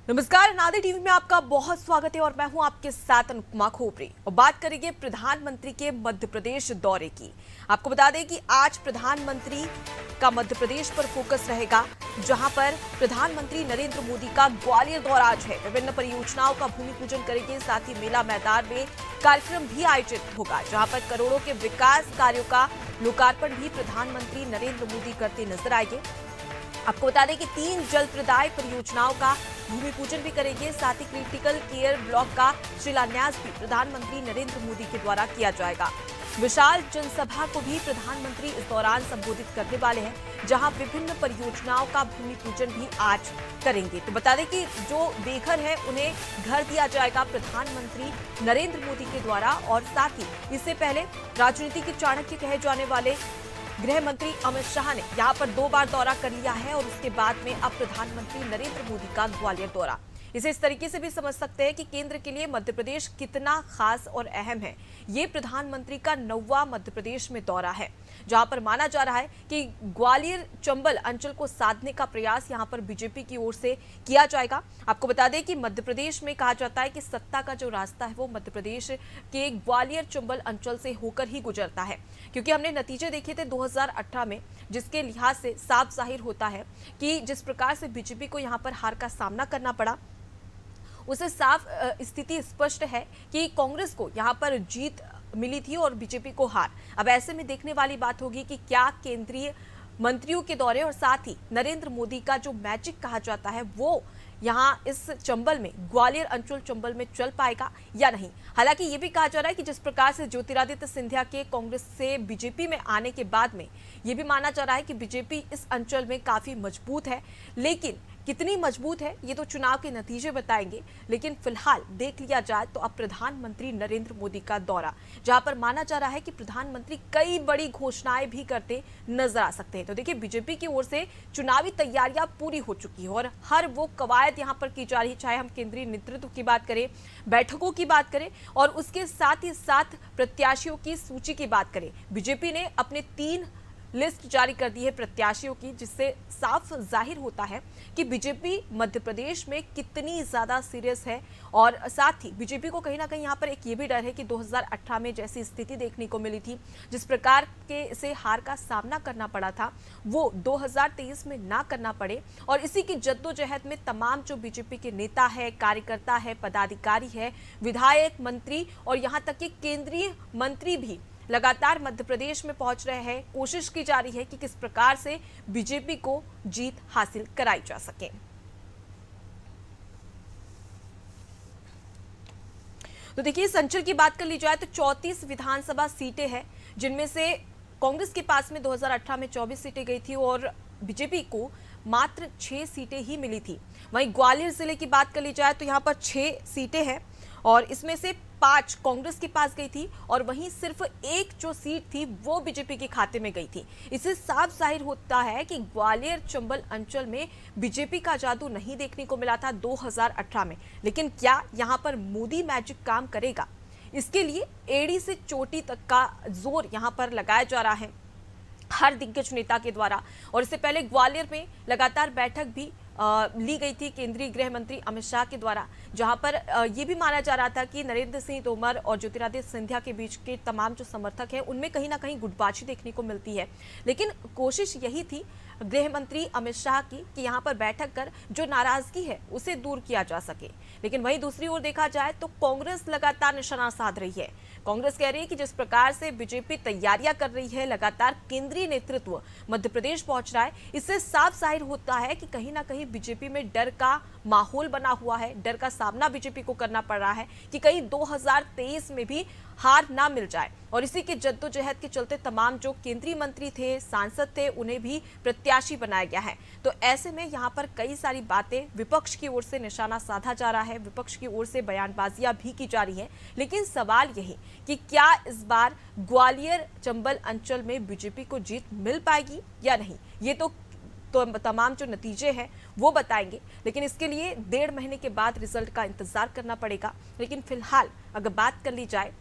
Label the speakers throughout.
Speaker 1: नमस्कार, नादी टीवी में आपका बहुत स्वागत है और मैं हूं आपके साथ अनुपमा खोपरी। और बात करेंगे प्रधानमंत्री के मध्य प्रदेश दौरे की। आपको बता दें कि आज प्रधानमंत्री का मध्य प्रदेश पर फोकस रहेगा, जहां पर प्रधानमंत्री नरेंद्र मोदी का ग्वालियर दौरा आज है। विभिन्न परियोजनाओं का भूमि पूजन करेंगे, साथ ही मेला मैदान में कार्यक्रम भी आयोजित होगा, जहां पर करोड़ों के विकास कार्यों का लोकार्पण भी प्रधानमंत्री नरेंद्र मोदी करते नजर आएंगे। आपको बता दें कि 3 जल प्रदाय परियोजनाओं का भूमि पूजन भी करेंगे, साथ ही क्रिटिकल केयर ब्लॉक का शिलान्यास भी प्रधानमंत्री नरेंद्र मोदी के द्वारा किया जाएगा। विशाल जनसभा को भी प्रधानमंत्री इस दौरान संबोधित करने वाले हैं, जहां विभिन्न परियोजनाओं का भूमि पूजन भी आज करेंगे। तो बता दें कि जो बेघर है उन्हें घर दिया जाएगा प्रधानमंत्री नरेंद्र मोदी के द्वारा। और साथ ही इससे पहले राजनीति के चाणक्य कहे जाने वाले गृह मंत्री अमित शाह ने यहां पर 2 बार दौरा कर लिया है और उसके बाद में अब प्रधानमंत्री नरेंद्र मोदी का ग्वालियर दौरा। इसे इस तरीके से भी समझ सकते हैं कि केंद्र के लिए मध्य प्रदेश कितना खास और अहम है। ये प्रधानमंत्री का 9वां मध्य प्रदेश में दौरा है, जहां पर माना जा रहा है कि ग्वालियर चंबल अंचल को साधने का प्रयास यहां पर बीजेपी की ओर से किया जाएगा। आपको बता दें कि मध्य प्रदेश में कहा जाता है कि सत्ता का जो रास्ता है वो मध्य प्रदेश के ग्वालियर चंबल अंचल से होकर ही गुजरता है, क्योंकि हमने नतीजे देखे थे 2018 में, जिसके लिहाज से साफ जाहिर होता है कि जिस प्रकार से बीजेपी को यहां पर हार का सामना करना पड़ा, उसे साफ स्थिति स्पष्ट है कि कांग्रेस को यहां पर जीत मिली थी और बीजेपी को हार। अब ऐसे में देखने वाली बात होगी कि क्या केंद्रीय मंत्रियों के दौरे और साथ ही नरेंद्र मोदी का जो मैजिक कहा जाता है वो यहां इस चंबल में, ग्वालियर अंचल चंबल में चल पाएगा या नहीं। हालांकि ये भी कहा जा रहा है कि जिस प्रकार से ज्योतिरादित्य सिंधिया के कांग्रेस से बीजेपी में आने के बाद में ये भी माना जा रहा है कि बीजेपी इस अंचल में काफी मजबूत है, लेकिन कितनी मजबूत है ये तो चुनाव के नतीजे बताएंगे। लेकिन फिलहाल देख लिया जाए तो अब प्रधानमंत्री नरेंद्र मोदी का दौरा, जहां पर माना जा रहा है कि प्रधानमंत्री कई बड़ी घोषणाएं भी करते नजर आ सकते हैं। तो देखिए, बीजेपी की ओर से चुनावी तैयारियां पूरी हो चुकी है और हर वो कवायद यहां पर की जा रही है, चाहे हम केंद्रीय नेतृत्व की बात करें, बैठकों की बात करें और उसके साथ ही साथ प्रत्याशियों की सूची की बात करें। बीजेपी ने अपने 3 लिस्ट जारी कर दी है प्रत्याशियों की, जिससे साफ जाहिर होता है कि बीजेपी मध्य प्रदेश में कितनी ज्यादा सीरियस है। और साथ ही बीजेपी को कहीं ना कहीं यहाँ पर एक ये भी डर है कि 2018 में जैसी स्थिति देखने को मिली थी, जिस प्रकार के से हार का सामना करना पड़ा था, वो 2023 में ना करना पड़े। और इसी की जद्दोजहद में तमाम जो बीजेपी के नेता है, कार्यकर्ता है, पदाधिकारी है, विधायक, मंत्री और यहाँ तक कि केंद्रीय मंत्री भी लगातार मध्य प्रदेश में पहुंच रहे हैं। कोशिश की जा रही है कि किस प्रकार से बीजेपी को जीत हासिल कराई जा सके। तो देखिए, इस अंचल की बात कर ली जाए तो 34 विधानसभा सीटें हैं, जिनमें से कांग्रेस के पास में 2018 में 24 सीटें गई थी और बीजेपी को मात्र 6 सीटें ही मिली थी। वहीं ग्वालियर जिले की बात कर ली जाए तो यहाँ पर 6 सीटें हैं और इसमें से 5 कांग्रेस के पास गई थी और वहीं सिर्फ 1 जो सीट थी वो बीजेपी के खाते में गई थी। इससे साफ जाहिर होता है कि ग्वालियर चंबल अंचल में बीजेपी का जादू नहीं देखने को मिला था 2018 में। लेकिन क्या यहां पर मोदी मैजिक काम करेगा? इसके लिए एड़ी से चोटी तक का जोर यहां पर लगाया जा रहा है हर दिग्गज नेता के द्वारा। और इससे पहले ग्वालियर में लगातार बैठक भी ली गई थी केंद्रीय गृह मंत्री अमित शाह के द्वारा, जहां पर ये भी माना जा रहा था कि नरेंद्र सिंह तोमर और ज्योतिरादित्य सिंधिया के बीच के तमाम जो समर्थक हैं उनमें कहीं ना कहीं गुटबाजी देखने को मिलती है। लेकिन कोशिश यही थी गृह मंत्री अमित शाह की कि यहां पर बैठक कर जो नाराजगी है उसे दूर किया जा सके। लेकिन वहीं दूसरी ओर देखा जाए तो कांग्रेस लगातार निशाना साध रही है। कांग्रेस कह रही है कि जिस प्रकार से बीजेपी तैयारियां कर रही है, लगातार केंद्रीय नेतृत्व मध्य प्रदेश पहुंच रहा है, इससे साफ जाहिर होता है कि कहीं ना कहीं बीजेपी में डर का माहौल बना हुआ है। डर का सामना बीजेपी को करना पड़ रहा है कि कहीं 2023 में भी हार ना मिल जाए। और इसी के जद्दोजहद के चलते तमाम जो केंद्रीय मंत्री थे, सांसद थे, उन्हें भी प्रत्याशी बनाया गया है। तो ऐसे में यहाँ पर कई सारी बातें विपक्ष की ओर से निशाना साधा जा रहा है, विपक्ष की ओर से बयानबाजियां भी की जा रही हैं। लेकिन सवाल यही कि क्या इस बार ग्वालियर चंबल अंचल में बीजेपी को जीत मिल पाएगी या नहीं, ये तो तमाम जो नतीजे हैं वो बताएंगे। लेकिन इसके लिए 1.5 महीने के बाद रिजल्ट का इंतजार करना पड़ेगा। लेकिन फिलहाल अगर बात कर ली जाए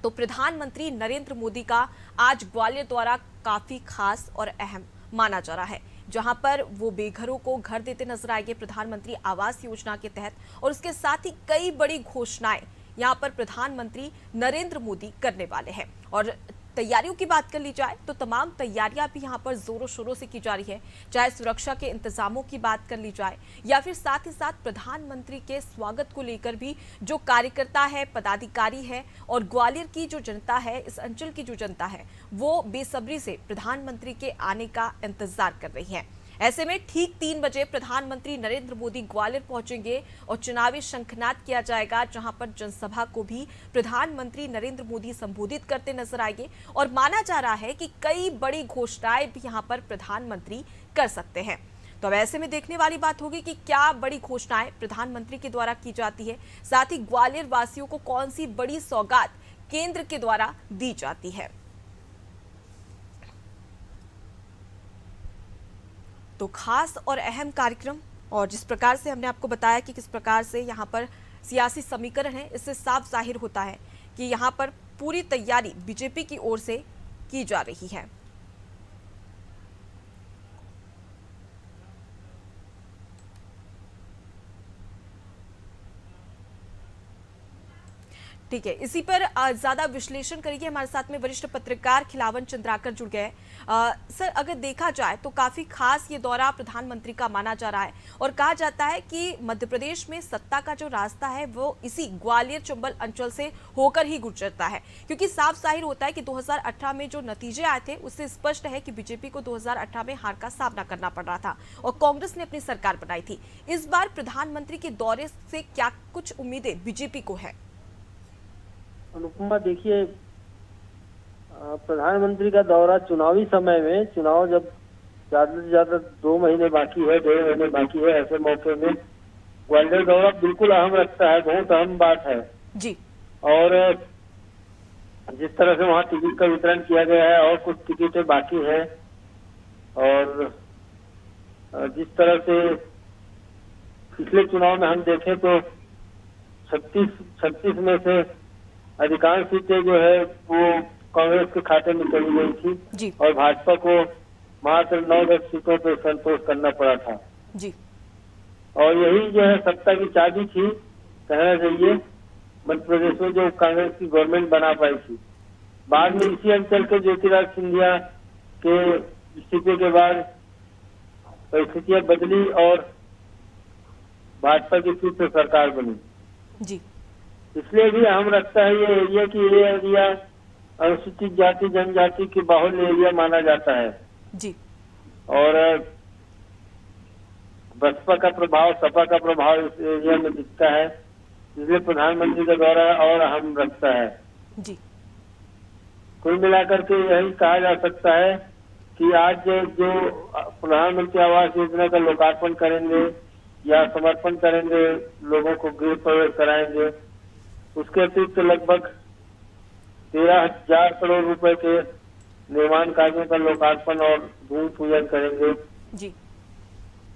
Speaker 1: तो प्रधानमंत्री नरेंद्र मोदी का आज ग्वालियर दौरा काफी खास और अहम माना जा रहा है। जहां पर वो बेघरों को घर देते नजर आएंगे प्रधानमंत्री आवास योजना के तहत, और उसके साथ ही कई बड़ी घोषणाएं यहां पर प्रधानमंत्री नरेंद्र मोदी करने वाले हैं। और तैयारियों की बात कर ली जाए तो तमाम तैयारियां भी यहां पर जोरों शोरों से की जा रही है, चाहे सुरक्षा के इंतजामों की बात कर ली जाए या फिर साथ ही साथ प्रधानमंत्री के स्वागत को लेकर भी जो कार्यकर्ता है, पदाधिकारी है और ग्वालियर की जो जनता है, इस अंचल की जो जनता है, वो बेसब्री से प्रधानमंत्री के आने का इंतजार कर रही है। ऐसे में ठीक 3 बजे प्रधानमंत्री नरेंद्र मोदी ग्वालियर पहुंचेंगे और चुनावी शंखनाद किया जाएगा, जहां पर जनसभा को भी प्रधानमंत्री नरेंद्र मोदी संबोधित करते नजर आएंगे। और माना जा रहा है कि कई बड़ी घोषणाएं भी यहां पर प्रधानमंत्री कर सकते हैं। तो अब ऐसे में देखने वाली बात होगी कि क्या बड़ी घोषणाएं प्रधानमंत्री के द्वारा की जाती है, साथ ही ग्वालियर वासियों को कौन सी बड़ी सौगात केंद्र के द्वारा दी जाती है। तो खास और अहम कार्यक्रम, और जिस प्रकार से हमने आपको बताया कि किस प्रकार से यहाँ पर सियासी समीकरण है, इससे साफ जाहिर होता है कि यहाँ पर पूरी तैयारी बीजेपी की ओर से की जा रही है। ठीक है, इसी पर ज्यादा विश्लेषण करेंगे। हमारे साथ में वरिष्ठ पत्रकार खिलावन चंद्राकर जुड़ गए। सर, अगर देखा जाए तो काफी खास ये दौरा प्रधानमंत्री का माना जा रहा है और कहा जाता है कि मध्य प्रदेश में सत्ता का जो रास्ता है वो इसी ग्वालियर चंबल अंचल से होकर ही गुजरता है, क्योंकि साफ जाहिर होता है कि 2018 में जो नतीजे आए थे उससे स्पष्ट है कि बीजेपी को 2018 में हार का सामना करना पड़ रहा था और कांग्रेस ने अपनी सरकार बनाई थी। इस बार प्रधानमंत्री के दौरे से क्या कुछ उम्मीदें बीजेपी को है?
Speaker 2: अनुपमा, देखिए, प्रधानमंत्री का दौरा चुनावी समय में, चुनाव जब ज्यादा से ज्यादा 2 महीने बाकी है, 1.5 महीने बाकी है, ऐसे मौके में ग्वालियर दौरा बिल्कुल अहम रखता है, बहुत अहम बात है
Speaker 1: जी।
Speaker 2: और जिस तरह से वहाँ टिकट का वितरण किया गया है और कुछ टिकटें बाकी हैं, और जिस तरह से पिछले चुनाव में हम देखें तो 36 में से अधिकांश सीटें जो है वो कांग्रेस के खाते में चली गई थी
Speaker 1: जी।
Speaker 2: और भाजपा को मात्र 9-10 सीटों पर संतोष करना पड़ा था
Speaker 1: जी।
Speaker 2: और यही जो है सत्ता की चाबी थी, कहना चाहिए, मध्य प्रदेश में जो कांग्रेस की गवर्नमेंट बना पाई थी। बाद में इसी अंचल के ज्योतिराज सिंधिया के इस्तीफे के बाद परिस्थितियां बदली और भाजपा की फिर से सरकार बनी
Speaker 1: जी।
Speaker 2: इसलिए भी अहम रखता है ये एरिया की, ये एरिया अनुसूचित जाति जनजाति की बाहुल्य एरिया माना जाता है
Speaker 1: जी।
Speaker 2: और बसपा का प्रभाव, सपा का प्रभाव इस एरिया में दिखता है, इसलिए प्रधानमंत्री का दौरा और अहम रखता है
Speaker 1: जी।
Speaker 2: कुल मिलाकर के यही कहा जा सकता है कि आज जो प्रधानमंत्री आवास योजना का लोकार्पण करेंगे या समर्पण करेंगे, लोगों को गृह प्रवेश कराएंगे, उसके अतिरिक्त लगभग 13,000 करोड़ रुपए के निर्माण कार्यों का लोकार्पण और भूमि पूजन करेंगे
Speaker 1: जी।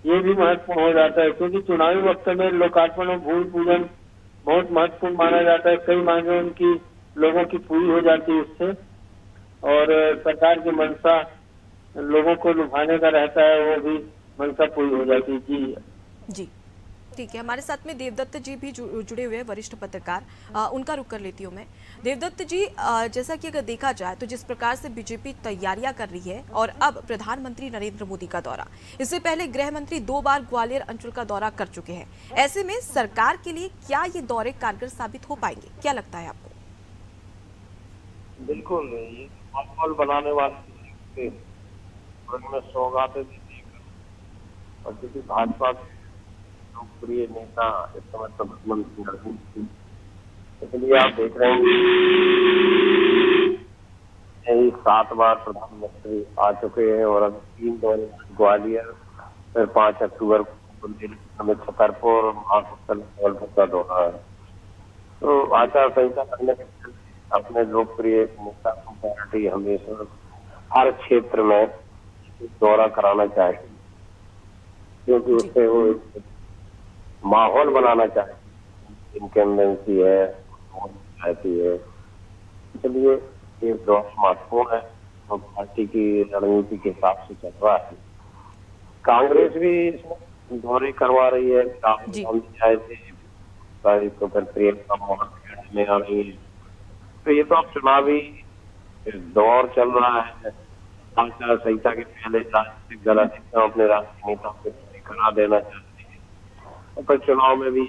Speaker 2: ये भी महत्वपूर्ण हो जाता है, क्योंकि चुनावी वक्त में लोकार्पण और भूमि पूजन बहुत महत्वपूर्ण माना जाता है। कई मांगे उनकी लोगों की पूरी हो जाती है इससे, और सरकार की मंशा लोगों को लुभाने का रहता है, वो भी मंशा पूरी हो जाती है। जी
Speaker 1: जी, ठीक है। हमारे साथ में देवदत्त जी भी जुड़े हुए हैं, वरिष्ठ पत्रकार, उनका रुख कर लेती हूँ मैं। देवदत्त जी, जैसा कि अगर देखा जाए तो जिस प्रकार से बीजेपी तैयारियां कर रही है और अब प्रधानमंत्री नरेंद्र मोदी का दौरा, इससे पहले गृह मंत्री 2 बार ग्वालियर अंचल का दौरा कर चुके हैं, ऐसे में सरकार के लिए क्या ये दौरे कारगर साबित हो पाएंगे, क्या लगता है आपको?
Speaker 3: बिल्कुल, ये माहौल बनाने वाले सौगातें और क्योंकि भाजपा लोकप्रिय नेता इस समय प्रधानमंत्री नरेंद्र मोदी, इसलिए आप देख रहे हैं 7 बार प्रधानमंत्री आ चुके हैं और अब 3 दौरे ग्वालियर, फिर 5 अक्टूबर को छतरपुर और महाकुशल का दौरा है। तो आचार संहिता करने के अपने लोकप्रिय नेता को पार्टी हमेशा हर क्षेत्र में दौरा कराना चाहिए, क्योंकि उससे वो माहौल बनाना चाहिए, इनकम्बेंसी है, रहती है। इसलिए ये दौर महत्वपूर्ण है और पार्टी की रणनीति के हिसाब से चल रहा है कांग्रेस भी इसमें दौरे करवा रही है। राहुल
Speaker 1: जी।
Speaker 3: गांधी आए थे तारीख को, फिर प्रियंका मोहन खेड़े में आ रही है। तो ये तो अब चुनावी दौर चल रहा है। आचार संहिता के पहले राजनीतिक दल अधिकतम अपने राष्ट्रीय नेताओं को करा देना चाहते हैं और फिर चुनाव में भी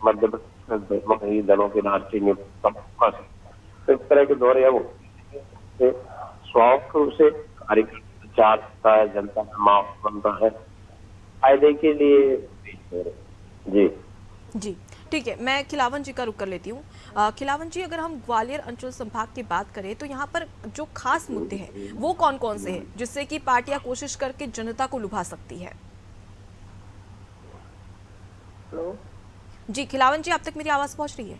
Speaker 3: मध्य प्रदेश में दोनों ही दलों के राष्ट्रीय नेता का फोकस है। तो इस तरह के दौरे अब स्वाभाविक रूप से कार्यकर्ता चाहता है, जनता का माहौल बनता है, फायदे के लिए जी।
Speaker 1: जी ठीक है, मैं खिलावन जी का रुख कर लेती हूँ। खिलावन जी, अगर हम ग्वालियर अंचल संभाग की बात करें तो यहाँ पर जो खास मुद्दे हैं वो कौन कौन से हैं जिससे कि पार्टियां कोशिश करके जनता को लुभा सकती है?
Speaker 2: हेलो
Speaker 1: जी खिलावन जी, आप तक मेरी आवाज पहुंच रही है?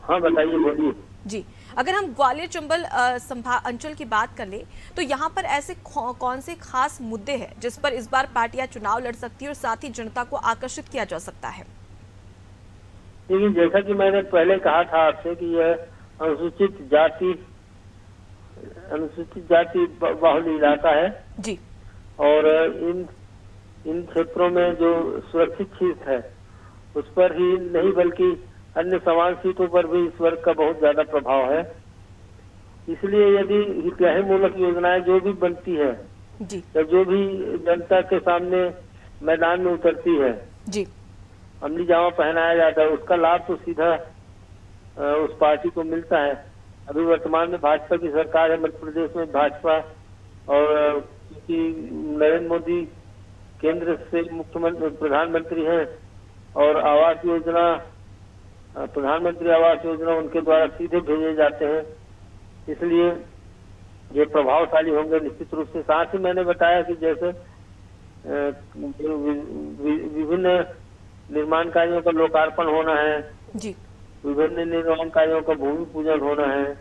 Speaker 2: हाँ बताइए, बोलिए।
Speaker 1: जी, अगर हम ग्वालियर चंबल संभाग अंचल की बात कर ले तो यहाँ पर ऐसे कौन से खास मुद्दे हैं जिस पर इस बार पार्टियां चुनाव लड़ सकती है और साथ ही जनता को आकर्षित किया जा सकता है?
Speaker 2: लेकिन जैसा कि मैंने पहले कहा था आपसे कि यह अनुसूचित जाति बाहुल इलाका है
Speaker 1: जी।
Speaker 2: और इन क्षेत्रों में जो सुरक्षित क्षेत्र है उस पर ही नहीं बल्कि अन्य समान सीटों पर भी इस वर्ग का बहुत ज्यादा प्रभाव है। इसलिए यदि हितैषी मूलक योजनाएं जो भी बनती है
Speaker 1: जी
Speaker 2: या जो भी जनता के सामने मैदान में उतरती है,
Speaker 1: जी
Speaker 2: अमली जामा पहनाया जाता है, उसका लाभ तो सीधा उस पार्टी को मिलता है। अभी वर्तमान में भाजपा की सरकार है मध्य प्रदेश में, भाजपा और क्योंकि नरेंद्र मोदी केंद्र से मुख्यमंत्री प्रधानमंत्री हैं और आवास योजना, प्रधानमंत्री आवास योजना उनके द्वारा सीधे भेजे जाते हैं, इसलिए ये प्रभावशाली होंगे निश्चित रूप से। साथ ही मैंने बताया कि जैसे विभिन्न निर्माण कार्यों का लोकार्पण होना है,
Speaker 1: जी
Speaker 2: विभिन्न निर्माण कार्यों का भूमि पूजन होना है,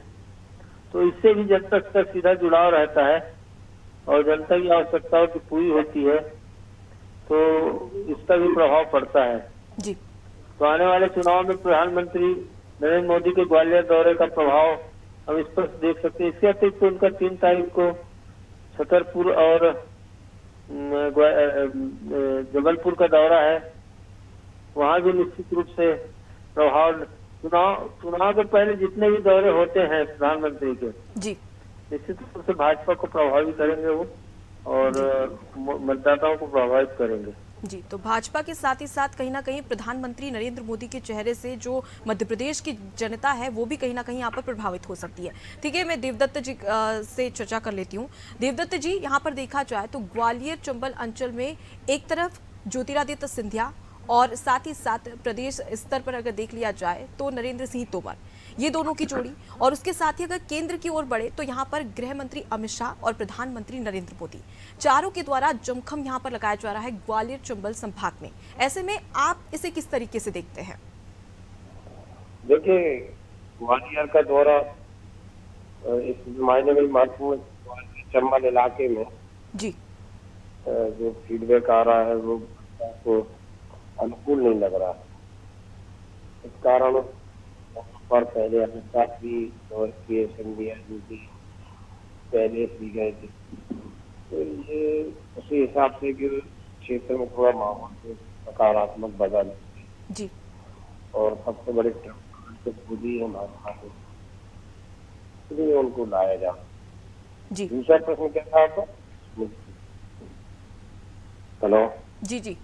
Speaker 2: तो इससे भी जनता का सीधा जुड़ाव रहता है और जनता की आवश्यकताओं की पूरी होती है, तो इसका भी प्रभाव पड़ता है।
Speaker 1: जी
Speaker 2: तो आने वाले चुनाव में प्रधानमंत्री नरेंद्र मोदी के ग्वालियर दौरे का प्रभाव हम इस पर देख सकते हैं। इसके अतिरिक्त तो उनका 3 तारीख को छतरपुर और जबलपुर का दौरा है, वहाँ भी निश्चित रूप से प्रभाव, चुनाव के पहले जितने भी दौरे होते हैं प्रधानमंत्री के,
Speaker 1: जी
Speaker 2: निश्चित रूप से भाजपा को प्रभावित करेंगे वो और मतदाताओं को प्रभावित करेंगे।
Speaker 1: जी, तो भाजपा के साथ ही साथ कहीं ना कहीं प्रधानमंत्री नरेंद्र मोदी के चेहरे से जो मध्य प्रदेश की जनता है वो भी कहीं ना कहीं यहाँ पर प्रभावित हो सकती है। ठीक है, मैं देवदत्त जी से चर्चा कर लेती हूँ। देवदत्त जी, यहाँ पर देखा जाए तो ग्वालियर चंबल अंचल में एक तरफ ज्योतिरादित्य सिंधिया और साथ ही साथ प्रदेश स्तर पर अगर देख लिया जाए तो नरेंद्र सिंह तोमर, ये दोनों की जोड़ी, और उसके साथ ही अगर केंद्र की ओर बढ़े तो यहाँ पर गृह मंत्री अमित शाह और प्रधानमंत्री नरेंद्र मोदी, चारों के द्वारा जमखम यहाँ पर लगाया जा रहा है ग्वालियर चंबल संभाग में। ऐसे में आप इसे किस तरीके से देखते हैं?
Speaker 3: देखिए, ग्वालियर का दौरा इस मायने में महत्वपूर्ण, चंबल इलाके में
Speaker 1: जी
Speaker 3: जो फीडबैक आ रहा है वो को अनुकूल नहीं लग रहा। इस कारण पर पहले अमित शाह भी और के सिंधिया जी भी पहले भी गए थे, तो ये उसी हिसाब से कि क्षेत्र में थोड़ा माहौल सकारात्मक बदल
Speaker 1: जी,
Speaker 3: और सबसे बड़े तो खुदी है भाजपा को, इसलिए उनको लाया जा।
Speaker 1: जी
Speaker 3: दूसरा प्रश्न क्या था आपका? हेलो
Speaker 1: जी जी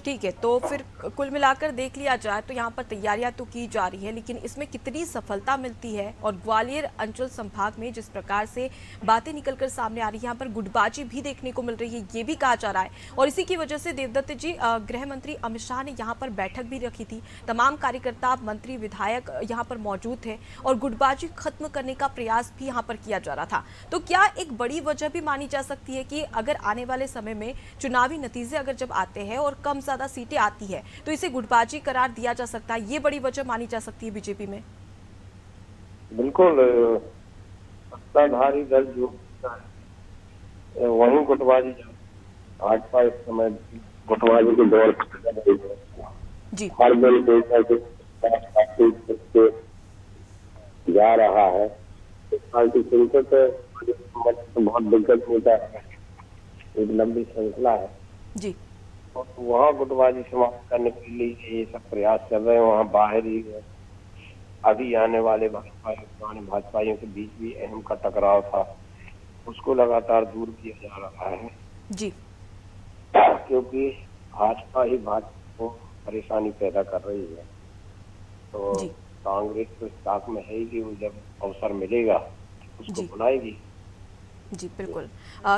Speaker 1: ठीक है, तो फिर कुल मिलाकर देख लिया जाए तो यहाँ पर तैयारियां तो की जा रही है, लेकिन इसमें कितनी सफलता मिलती है, और ग्वालियर अंचल संभाग में जिस प्रकार से बातें निकलकर सामने आ रही है, यहाँ पर गुटबाजी भी देखने को मिल रही है, ये भी कहा जा रहा है। और इसी की वजह से देवदत्त जी, गृह मंत्री अमित शाह ने यहाँ पर बैठक भी रखी थी, तमाम कार्यकर्ता, मंत्री, विधायक यहाँ पर मौजूद थे और गुटबाजी खत्म करने का प्रयास भी यहाँ पर किया जा रहा था। तो क्या एक बड़ी वजह भी मानी जा सकती है कि अगर आने वाले समय में चुनावी नतीजे अगर जब आते हैं और कम ज्यादा सीटें आती है तो इसे गुटबाजी करार दिया जा सकता है, ये बड़ी वजह मानी जा सकती है बीजेपी में?
Speaker 3: बिल्कुल, सत्ताधारी दल जो वही गुटबाजी, भाजपा इस समय गुटबाजी के दौर
Speaker 1: जी,
Speaker 3: हर दल जा रहा है। इस पार्टी चुनते तो बहुत दिक्कत होता है, एक लंबी श्रृंखला है।
Speaker 1: जी
Speaker 3: और वहाँ गुटबाजी समाप्त करने के लिए ये सब प्रयास कर रहे हैं। वहाँ बाहर ही अभी आने वाले भाजपा पुराने भाजपाइयों के बीच भी अहम का टकराव था, उसको लगातार दूर किया जा रहा है,
Speaker 1: जी
Speaker 3: क्योंकि भाजपा ही भाजपा को परेशानी पैदा कर रही है। तो
Speaker 1: जी
Speaker 3: कांग्रेस तो इस ताक में है ही कि वो जब अवसर मिलेगा उसको
Speaker 1: जी
Speaker 3: बुलाएगी।
Speaker 1: जी बिल्कुल।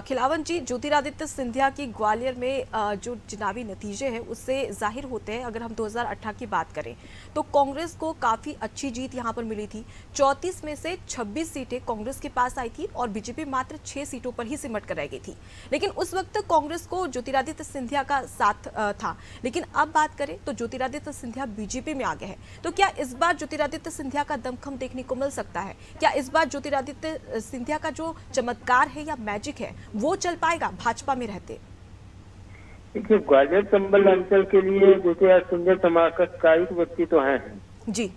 Speaker 1: खिलावन जी, ज्योतिरादित्य सिंधिया की ग्वालियर में जो चुनावी नतीजे हैं उससे जाहिर होते हैं। अगर हम 2018 की बात करें तो कांग्रेस को काफी अच्छी जीत यहां पर मिली थी। 34 में से 26 सीटें कांग्रेस के पास आई थी और बीजेपी मात्र 6 सीटों पर ही सिमट कर रह गई थी। लेकिन उस वक्त कांग्रेस को ज्योतिरादित्य सिंधिया का साथ था। लेकिन अब बात करें तो ज्योतिरादित्य सिंधिया बीजेपी में आ गए हैं। तो क्या इस बार ज्योतिरादित्य सिंधिया का दमखम देखने को मिल सकता है? क्या इस बार ज्योतिरादित्य सिंधिया का जो चमत्कार है या मैजिक है वो चल पाएगा भाजपा में रहते?
Speaker 2: देखिए, ग्वालियर चंबल अंचल के लिए ज्योतिरादित्य सिंधिया चमत्कारिक व्यक्ति तो हैं,
Speaker 1: जी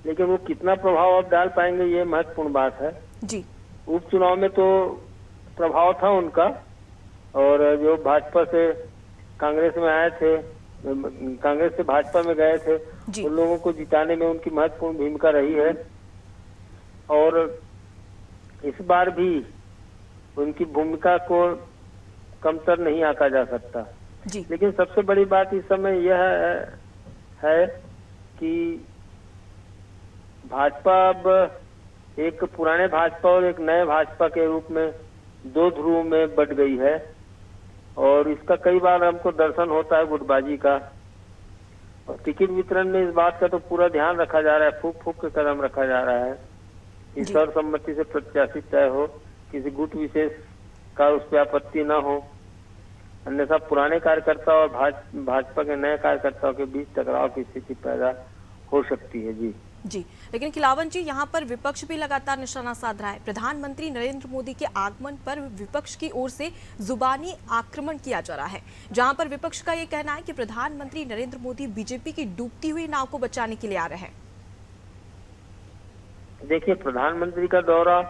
Speaker 2: लेकिन वो कितना प्रभाव आप डाल पाएंगे ये महत्वपूर्ण बात है।
Speaker 1: जी
Speaker 2: उपचुनाव में तो प्रभाव था उनका, और जो भाजपा से कांग्रेस में आए थे, कांग्रेस से भाजपा में गए थे,
Speaker 1: जी
Speaker 2: उन लोगों को जिताने में उनकी महत्वपूर्ण भूमिका रही है। और इस बार भी उनकी भूमिका को कमतर नहीं आंका जा सकता।
Speaker 1: जी
Speaker 2: लेकिन सबसे बड़ी बात इस समय यह है कि भाजपा अब एक पुराने भाजपा और एक नए भाजपा के रूप में दो ध्रुवों में बट गई है, और इसका कई बार हमको दर्शन होता है गुटबाजी का। और टिकट वितरण में इस बात का तो पूरा ध्यान रखा जा रहा है, फूक फूक के कदम रखा जा रहा है कि
Speaker 1: जी।
Speaker 2: सर्वसम्मति से प्रत्याशी तय हो, किसी गुट विशेष का उस पर आपत्ति न हो, अन्यथा पुराने कार्यकर्ता और भाजपा के नए कार्यकर्ताओं के बीच टकराव की स्थिति पैदा हो सकती है। जी
Speaker 1: जी। लेकिन खिलावन जी, यहाँ पर विपक्ष भी लगातार निशाना साध रहा है। प्रधानमंत्री नरेंद्र मोदी के आगमन पर विपक्ष की ओर से जुबानी आक्रमण किया जा रहा है, जहां पर विपक्ष का ये कहना है कि प्रधानमंत्री नरेंद्र मोदी बीजेपी की डूबती हुई नाव को बचाने के लिए आ रहे हैं।
Speaker 2: देखिए, प्रधानमंत्री का दौरा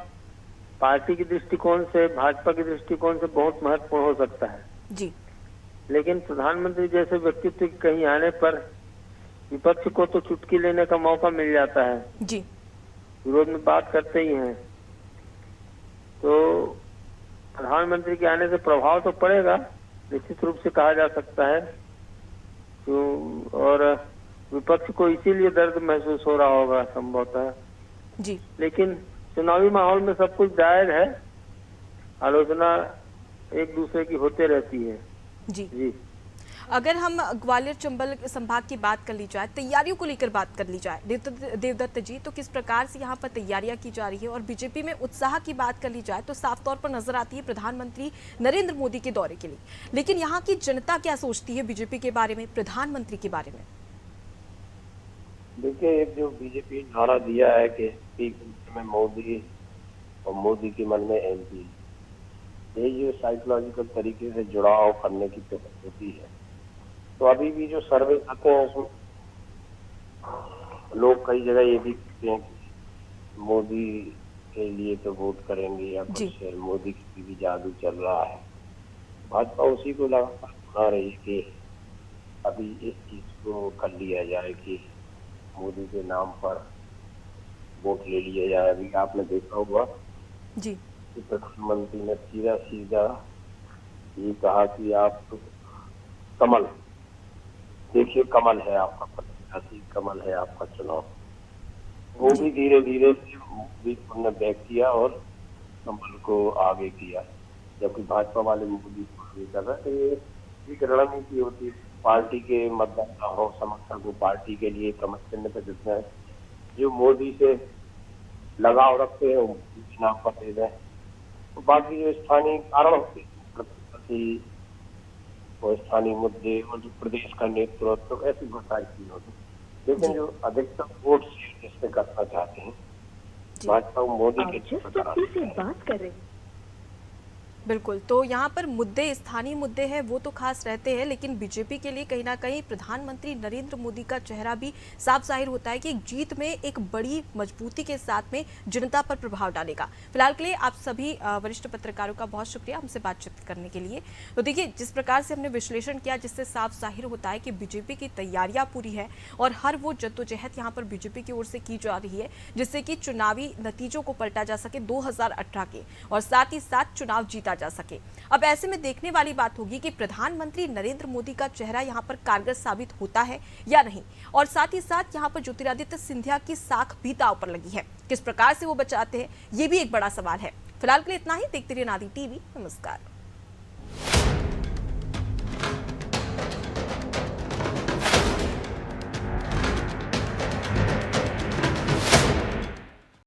Speaker 2: पार्टी के दृष्टिकोण से, भाजपा के दृष्टिकोण से बहुत महत्वपूर्ण हो सकता है,
Speaker 1: जी
Speaker 2: लेकिन प्रधानमंत्री जैसे व्यक्तित्व के कहीं आने पर विपक्ष को तो चुटकी लेने का मौका मिल जाता है,
Speaker 1: जी
Speaker 2: विरोध में बात करते ही हैं। तो प्रधानमंत्री के आने से प्रभाव तो पड़ेगा, निश्चित रूप से कहा जा सकता है। और विपक्ष को इसीलिए दर्द महसूस हो रहा होगा संभवतः।
Speaker 1: जी
Speaker 2: लेकिन चुनावी माहौल में सब कुछ जायज है, आलोचना एक दूसरे की होते रहती है।
Speaker 1: जी
Speaker 2: जी
Speaker 1: अगर हम ग्वालियर चंबल संभाग की बात कर ली जाए, तैयारियों को लेकर बात कर ली जाए देवदत्त जी, तो किस प्रकार से यहाँ पर तैयारियां की जा रही है? और बीजेपी में उत्साह की बात कर ली जाए तो साफ तौर पर नजर आती है प्रधानमंत्री नरेंद्र मोदी के दौरे के लिए। लेकिन यहाँ की जनता क्या सोचती है बीजेपी के बारे में, प्रधानमंत्री के बारे में?
Speaker 3: देखिए, एक जो बीजेपी नारा दिया है कि पीक में मोदी और मोदी के मन में एमपी, ये जो साइकोलॉजिकल तरीके से जुड़ाव करने की कोशिश होती है। तो अभी भी जो सर्वे आते हैं उसमें लोग कई जगह ये भी कहते हैं कि मोदी के लिए तो वोट करेंगे या कुछ, मोदी की भी जादू चल रहा है। भाजपा उसी को लगातार बना रही है कि अभी इस चीज को कर लिया जाए कि मोदी के नाम पर वोट ले लिया जाए। अभी आपने देखा होगा
Speaker 1: जी
Speaker 3: कि प्रधानमंत्री ने सीधा सीधा ये कहा कि आप तो कमल देखिए, कमल है आपका प्रत्याशी, कमल है आपका चुनाव। वो भी धीरे धीरे उन्होंने बैक किया और कमल को आगे किया, जबकि भाजपा वाले मोदी को आगे कर रहे थे। ये एक रणनीति होती है, पार्टी के मतदाता हो, समर्थक हो, पार्टी के लिए कमल चिन्ह पे जितना है, जो मोदी से लगाव रखते हैं वो चुनाव पर दे दें। तो बाकी जो स्थानीय कारण होते हैं और स्थानीय मुद्दे और जो प्रदेश का नेतृत्व, तो ऐसी बहुत सारी चीज होती है। लेकिन जो अधिकतम वोट जिससे करना चाहते हैं भाजपा मोदी के
Speaker 4: जिस व्यक्ति से बात कर रहे हैं
Speaker 1: बिल्कुल, तो यहाँ पर मुद्दे, स्थानीय मुद्दे हैं वो तो खास रहते हैं, लेकिन बीजेपी के लिए कहीं ना कहीं प्रधानमंत्री नरेंद्र मोदी का चेहरा भी साफ जाहिर होता है कि जीत में एक बड़ी मजबूती के साथ में जनता पर प्रभाव डालेगा। फिलहाल के लिए आप सभी वरिष्ठ पत्रकारों का बहुत शुक्रिया हमसे बातचीत करने के लिए। तो देखिए, जिस प्रकार से हमने विश्लेषण किया, जिससे साफ जाहिर होता है कि बीजेपी की तैयारियां पूरी है और हर वो जद्दोजहद यहाँ पर बीजेपी की ओर से की जा रही है जिससे कि चुनावी नतीजों को पलटा जा सके 2018 के, और साथ ही साथ चुनाव जीता जा सके। अब ऐसे में देखने वाली बात होगी कि प्रधानमंत्री नरेंद्र मोदी का चेहरा यहां पर कारगर साबित होता है या नहीं, और साथ ही साथ यहां पर ज्योतिरादित्य सिंधिया की साख भी दांव पर लगी है। किस प्रकार से वो बचाते हैं, ये भी एक बड़ा सवाल है। फिलहाल के लिए इतना ही। देखते रहिए नादी टीवी। नमस्कार।